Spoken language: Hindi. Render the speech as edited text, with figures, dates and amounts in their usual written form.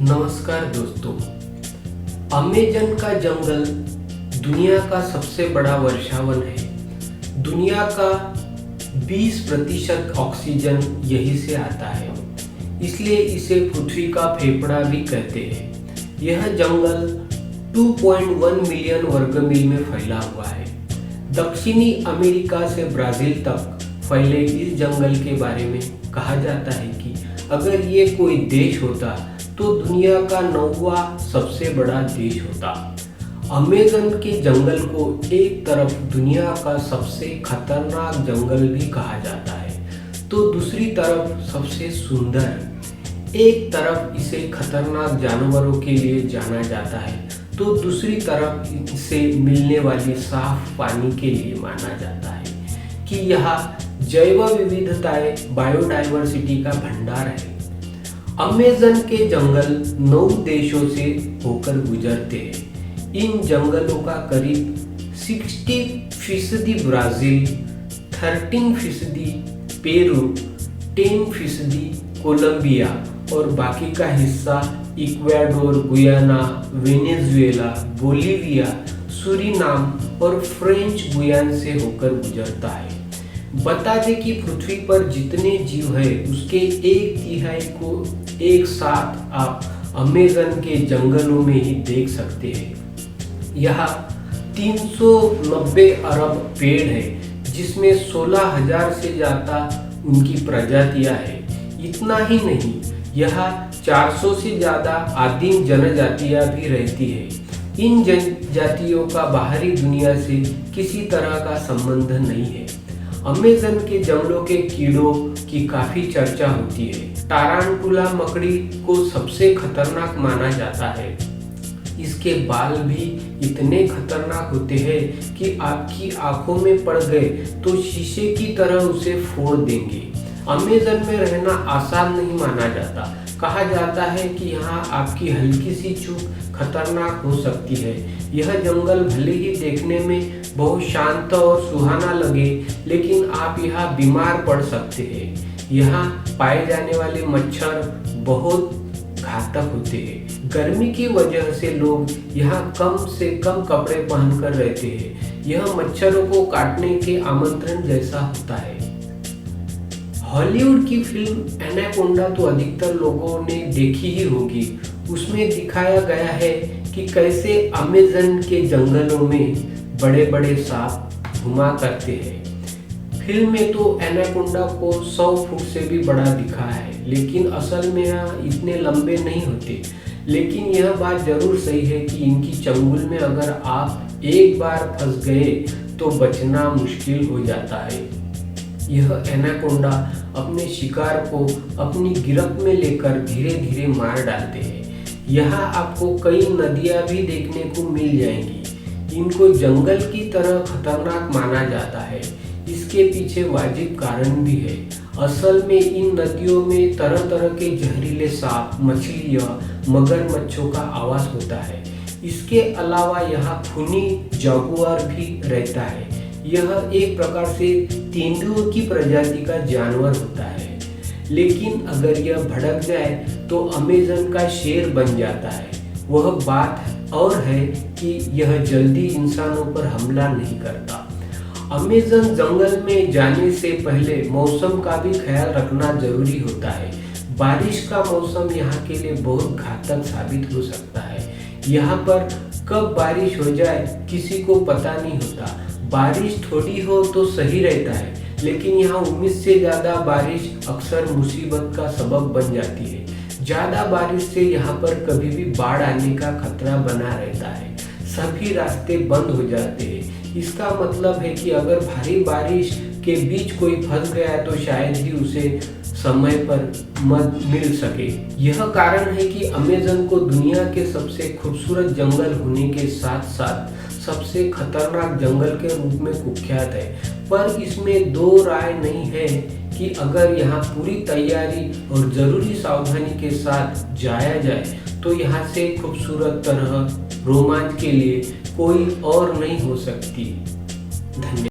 नमस्कार दोस्तों। अमेज़न का जंगल दुनिया का सबसे बड़ा वर्षावन है। दुनिया का 20% ऑक्सीजन यहीं से आता है, इसलिए इसे पृथ्वी का फेफड़ा भी कहते हैं। यह जंगल 2.1 मिलियन वर्ग मील में फैला हुआ है। दक्षिणी अमेरिका से ब्राजील तक फैले इस जंगल के बारे में कहा जाता है कि अगर ये कोई देश होता तो दुनिया का 9वां सबसे बड़ा देश होता। अमेज़न के जंगल को एक तरफ दुनिया का सबसे खतरनाक जंगल भी कहा जाता है तो दूसरी तरफ सबसे सुंदर। एक तरफ इसे खतरनाक जानवरों के लिए जाना जाता है तो दूसरी तरफ इसे मिलने वाली साफ पानी के लिए माना जाता है कि यह जैव विविधताएं बायोडाइवर्सिटी का भंडार है। अमेज़न के जंगल 9 देशों से होकर गुजरते हैं। इन जंगलों का करीब 60% ब्राजील, 13% पेरू, 10% कोलंबिया और बाकी का हिस्सा Ecuador, Guyana, Venezuela, Bolivia, Suriname और फ्रेंच गुयाना से होकर गुजरता है। बता दें कि पृथ्वी पर जितने जीव है उसके 1/3 को एक साथ आप अमेज़न के जंगलों में ही देख सकते हैं। यहाँ 390 अरब पेड़ है जिसमें 16,000 से ज़्यादा उनकी प्रजातियां हैं। इतना ही नहीं, यहाँ 400 से ज़्यादा आदिम जनजातियां भी रहती है। इन जनजातियों का बाहरी दुनिया से किसी तरह का संबंध नहीं है। अमेज़न के जंगलों के कीड़ों की काफी चर्चा होती है। टारांटुला मकड़ी को सबसे खतरनाक माना जाता है। इसके बाल भी इतने खतरनाक होते हैं कि आपकी आंखों में पड़ गए तो शीशे की तरह उसे फोड़ देंगे। अमेज़न में रहना आसान नहीं माना जाता। कहा जाता है कि यहाँ आपकी हल्की सी चूक खतरनाक हो सकती है। यह जंगल भले ही देखने में बहुत शांत और सुहाना लगे, लेकिन आप यहाँ बीमार पड़ सकते हैं। यहाँ पाए जाने वाले मच्छर बहुत घातक होते हैं। गर्मी की वजह से लोग यहाँ कम से कम कपड़े पहनकर रहते हैं। यह मच्छरों को काटने के आमंत्रण जैसा होता है। हॉलीवुड की फिल्म एनाकोंडा तो अधिकतर लोगों ने देखी ही होगी। उसमें दिखाया गया है कि कैसे अमेज़न के जंगलों में बड़े बड़े सांप घुमा करते हैं। फिल्म में तो एनाकोंडा को 100 फुट से भी बड़ा दिखा है, लेकिन असल में इतने लंबे नहीं होते। लेकिन यह बात जरूर सही है कि इनकी चंगुल में अगर आप एक बार फंस गए तो बचना मुश्किल हो जाता है। यह एनाकोंडा अपने शिकार को अपनी गिरफ्त में लेकर धीरे धीरे मार डालते हैं। यहाँ आपको कई नदियाँ भी देखने को मिल जाएंगी। इनको जंगल की तरह खतरनाक माना जाता है। इसके पीछे वाजिब कारण भी है। असल में इन नदियों में तरह तरह के जहरीले सांप, मछलियाँ, मगरमच्छों का आवास होता है। इसके अलावा यहाँ खूनी जागुआर भी रहता है। यह एक प्रकार से तेंदुओं की प्रजाति का जानवर होता है, लेकिन अगर यह भड़क जाए तो अमेज़न का शेर बन जाता है। वह बात और है कि यह जल्दी इंसानों पर हमला नहीं करता। अमेज़न जंगल में जाने से पहले मौसम का भी ख्याल रखना जरूरी होता है। बारिश का मौसम यहाँ के लिए बहुत घातक साबित हो सकता है। यहाँ पर कब बारिश हो जाए किसी को पता नहीं होता। बारिश थोड़ी हो तो सही रहता है, लेकिन यहाँ उम्मीद से ज़्यादा बारिश अक्सर मुसीबत का सबब बन जाती है। ज़्यादा बारिश से यहाँ पर कभी भी बाढ़ आने का खतरा बना रहता है। सभी रास्ते बंद हो जाते हैं। इसका मतलब है कि अगर भारी बारिश के बीच कोई फंस गया तो शायद ही उसे समय पर मदद मिल सके। यह कारण है कि अमेज़न को दुनिया के सबसे खूबसूरत जंगल होने के साथ साथ सबसे खतरनाक जंगल के रूप में कुख्यात है। पर इसमें दो राय नहीं है कि अगर यहाँ पूरी तैयारी और जरूरी सावधानी के साथ जाया जाए तो यहाँ से खूबसूरत तरह रोमांच के लिए कोई और नहीं हो सकती। धन्यवाद।